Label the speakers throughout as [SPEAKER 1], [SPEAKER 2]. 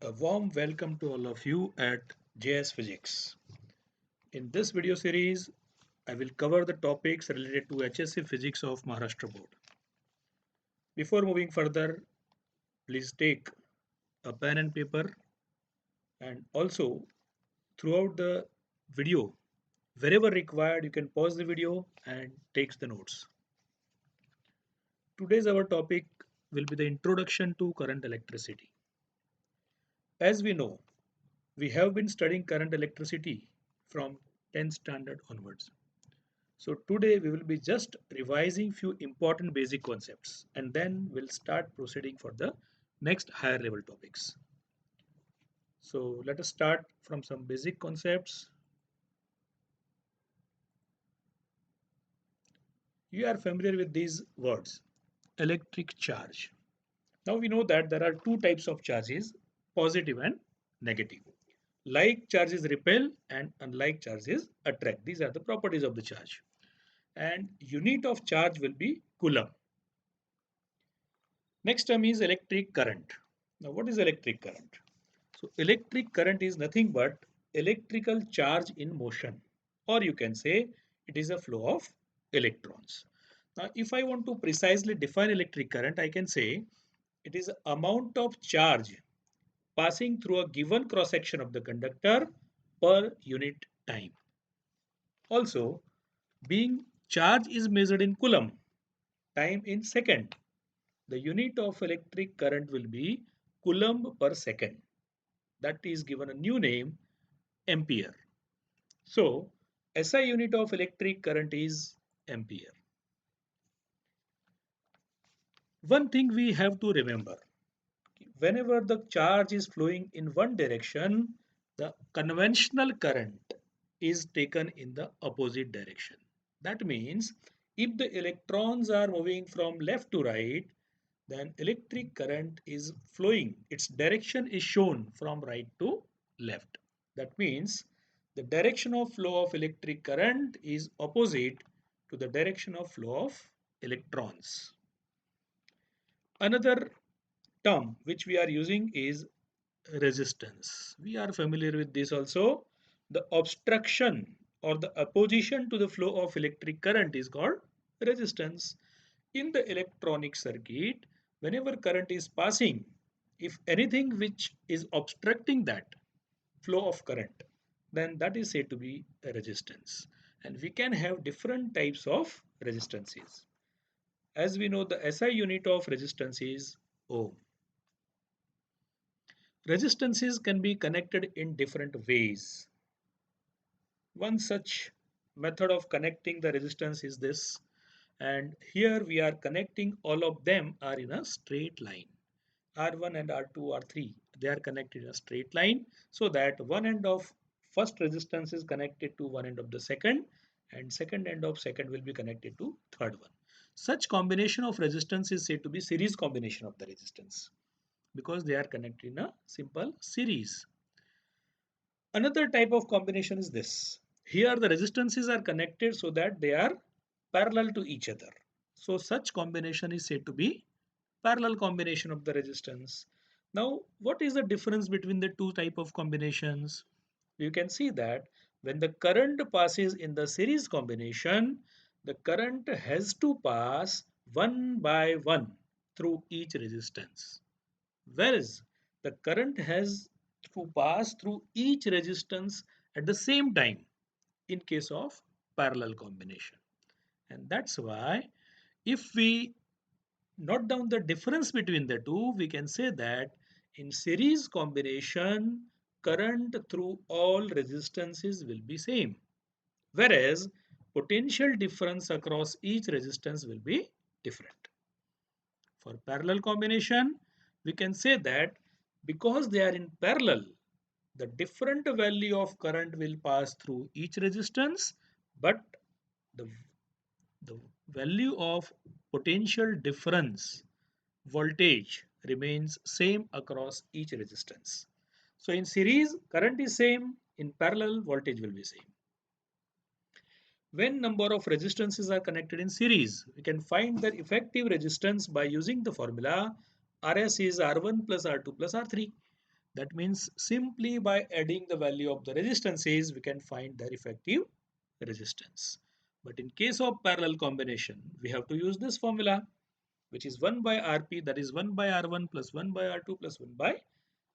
[SPEAKER 1] A warm welcome to all of you at JS Physics. In this video series, I will cover the topics related to HSC Physics of Maharashtra Board. Before moving further, please take a pen and paper, and also throughout the video, wherever required, you can pause the video and take the notes. Today's our topic will be the introduction to current electricity. As we know, we have been studying current electricity from 10th standard onwards. So today we will be just revising few important basic concepts and then we'll start proceeding for the next higher level topics. So let us start from some basic concepts. You are familiar with these words, electric charge. Now we know that there are two types of charges, positive and negative. Like charges repel and unlike charges attract. These are the properties of the charge. And unit of charge will be coulomb. Next term is electric current. Now what is electric current? So electric current is nothing but electrical charge in motion, or you can say it is a flow of electrons. Now if I want to precisely define electric current, I can say it is amount of charge passing through a given cross section of the conductor per unit time. Also, being charge is measured in coulomb, time in second. The unit of electric current will be coulomb per second. That is given a new name, ampere. So, SI unit of electric current is ampere. One thing we have to remember, whenever the charge is flowing in one direction, the conventional current is taken in the opposite direction. That means if the electrons are moving from left to right, then electric current is flowing. Its direction is shown from right to left. That means the direction of flow of electric current is opposite to the direction of flow of electrons. Another term which we are using is resistance. We are familiar with this also. The obstruction or the opposition to the flow of electric current is called resistance. In the electronic circuit, whenever current is passing, if anything which is obstructing that flow of current, then that is said to be a resistance. And we can have different types of resistances. As we know, the SI unit of resistance is ohm. Resistances can be connected in different ways. One such method of connecting the resistance is this, and here we are connecting all of them are in a straight line. R1 and R2, R3, they are connected in a straight line, so that one end of first resistance is connected to one end of the second, and second end of second will be connected to third one. Such combination of resistance is said to be series combination of the resistance, because they are connected in a simple series. Another type of combination is this. Here the resistances are connected so that they are parallel to each other. So such combination is said to be parallel combination of the resistance. Now what is the difference between the two type of combinations? You can see that when the current passes in the series combination, the current has to pass one by one through each resistance. Whereas the current has to pass through each resistance at the same time in case of parallel combination. And that's why if we note down the difference between the two, we can say that in series combination, current through all resistances will be same. Whereas potential difference across each resistance will be different. For parallel combination, we can say that because they are in parallel, the different value of current will pass through each resistance, but the, the value of potential difference voltage remains same across each resistance. So in series, current is same, in parallel, voltage will be same. When number of resistances are connected in series, we can find their effective resistance by using the formula Rs is R1 plus R2 plus R3. That means simply by adding the value of the resistances, we can find their effective resistance. But in case of parallel combination, we have to use this formula, which is 1 by Rp, that is 1 by R1 plus 1 by R2 plus 1 by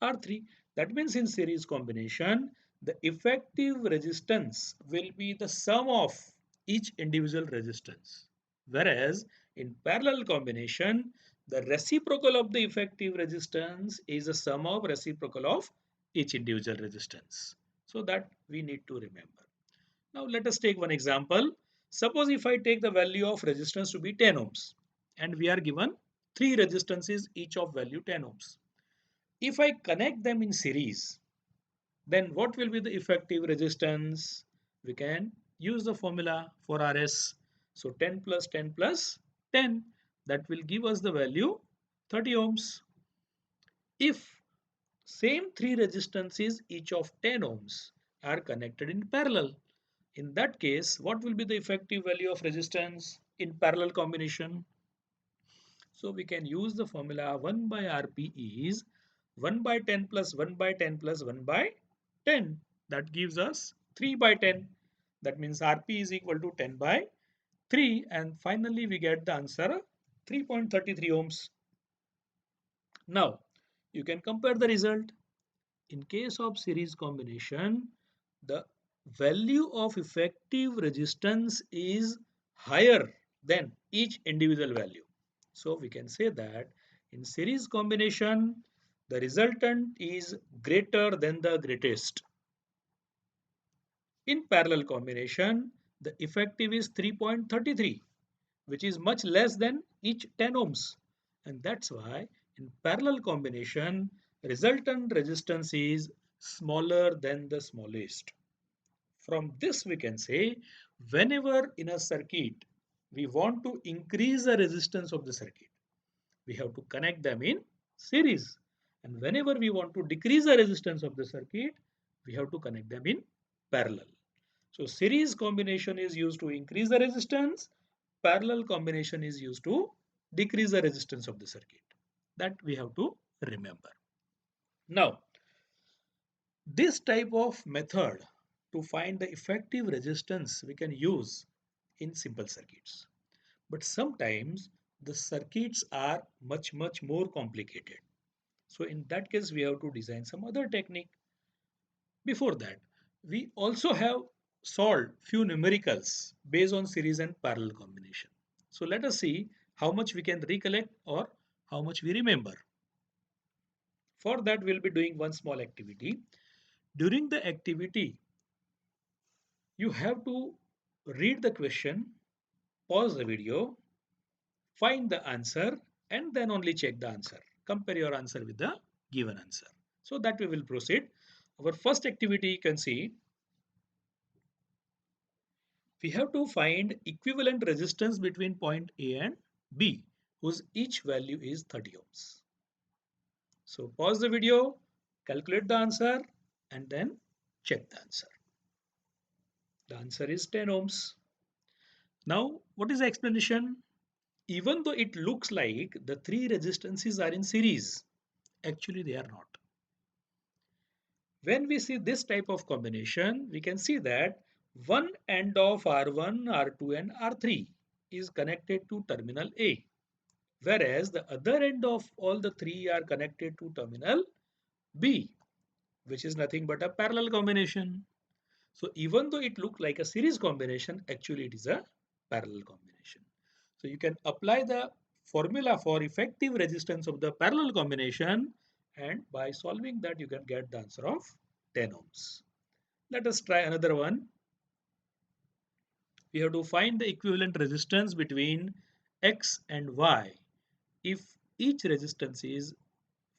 [SPEAKER 1] R3. That means in series combination, the effective resistance will be the sum of each individual resistance. Whereas in parallel combination, the reciprocal of the effective resistance is the sum of reciprocal of each individual resistance. So that we need to remember. Now let us take one example. Suppose if I take the value of resistance to be 10 ohms and we are given three resistances each of value 10 ohms. If I connect them in series, then what will be the effective resistance? We can use the formula for RS. So 10 plus 10 plus 10, that will give us the value 30 ohms. If same three resistances each of 10 ohms are connected in parallel, in that case, what will be the effective value of resistance in parallel combination? So we can use the formula 1 by Rp is 1 by 10 plus 1 by 10 plus 1 by 10. That gives us 3 by 10. That means Rp is equal to 10 by 3, and finally we get the answer 3.33 ohms. Now you can compare the result. In case of series combination, the value of effective resistance is higher than each individual value. So we can say that in series combination, the resultant is greater than the greatest. In parallel combination, the effective is 3.33, which is much less than each 10 ohms. And that's why in parallel combination, resultant resistance is smaller than the smallest. From this we can say, whenever in a circuit we want to increase the resistance of the circuit, we have to connect them in series. And whenever we want to decrease the resistance of the circuit, we have to connect them in parallel. So series combination is used to increase the resistance, parallel combination is used to decrease the resistance of the circuit. That we have to remember. Now, this type of method to find the effective resistance we can use in simple circuits. But sometimes the circuits are much more complicated. So in that case, we have to design some other technique. Before that, we also have solved few numericals based on series and parallel combination. So let us see how much we can recollect or how much we remember. For that, we'll be doing one small activity. During the activity, you have to read the question, pause the video, find the answer, and then only check the answer. Compare your answer with the given answer. So that we will proceed. Our first activity, you can see, we have to find equivalent resistance between point A and B, whose each value is 30 ohms. So pause the video, calculate the answer, and then check the answer. The answer is 10 ohms. Now, what is the explanation? Even though it looks like the three resistances are in series, actually they are not. When we see this type of combination, we can see that one end of R1, R2 and R3 is connected to terminal A, whereas the other end of all the three are connected to terminal B, which is nothing but a parallel combination. So even though it looks like a series combination, actually it is a parallel combination. So you can apply the formula for effective resistance of the parallel combination, and by solving that you can get the answer of 10 ohms. Let us try another one. We have to find the equivalent resistance between X and Y if each resistance is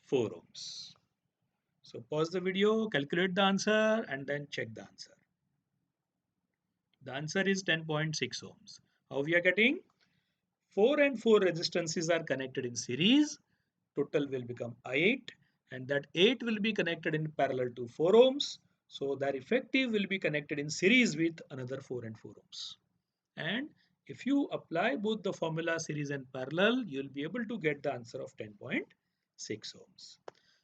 [SPEAKER 1] 4 ohms. So pause the video, calculate the answer, and then check the answer. The answer is 10.6 ohms. How we are getting? 4 and 4 resistances are connected in series. Total will become 8, and that 8 will be connected in parallel to 4 ohms. So their effective will be connected in series with another 4 and 4 ohms. And if you apply both the formula series and parallel, you will be able to get the answer of 10.6 ohms.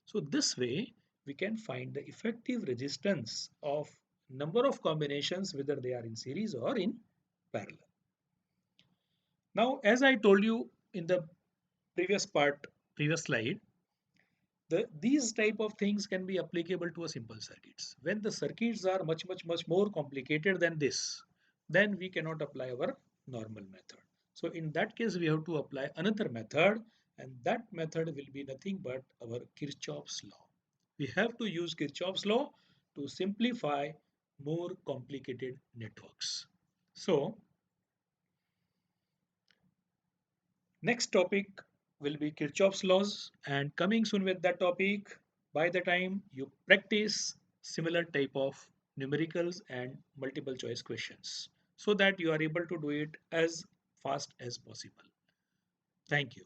[SPEAKER 1] So this way we can find the effective resistance of number of combinations, whether they are in series or in parallel. Now, as I told you in the previous slide, these type of things can be applicable to a simple circuits. When the circuits are much more complicated than this, then we cannot apply our normal method. So in that case, we have to apply another method, and that method will be nothing but our Kirchhoff's law. We have to use Kirchhoff's law to simplify more complicated networks. So next topic will be Kirchhoff's laws, and coming soon with that topic, by the time you practice similar type of numericals and multiple choice questions so that you are able to do it as fast as possible. Thank you.